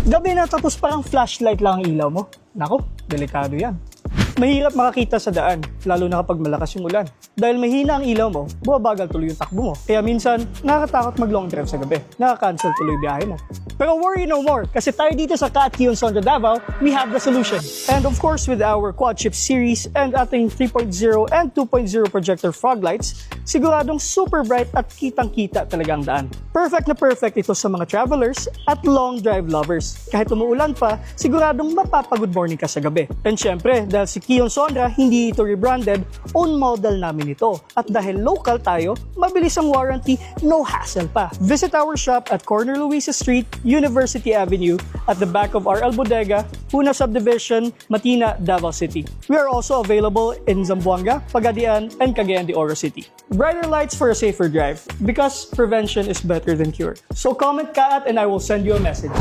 Gabi na tapos parang flashlight lang ang ilaw mo. Nako, delikado yan. Mahirap makakita sa daan, lalo na kapag malakas yung ulan. Dahil mahina ang ilaw mo, bumabagal tuloy yung takbo mo. Kaya minsan, nakakatakot mag-long drive sa gabi. Nakaka-cancel tuloy biyahe mo. Pero worry no more, kasi tayo dito sa Cat Kion Sondra Davao, we have the solution. And of course, with our quad chip series and ating 3.0 and 2.0 projector fog lights, siguradong super bright at kitang-kita talaga ang daan. Perfect na perfect ito sa mga travelers at long drive lovers. Kahit umuulan pa, siguradong mapapag-good morning ka sa gabi. And syempre, dahil si Kion Sondra, hindi ito rebranded, own model namin ito. At dahil local tayo, mabilis ang warranty, no hassle pa. Visit our shop at Corner Luisa Street, University Avenue, at the back of RL Bodega, Una Subdivision, Matina, Davao City. We are also available in Zamboanga, Pagadian, and Cagayan de Oro City. Brighter lights for a safer drive, because prevention is better than cure. So comment ka at and I will send you a message.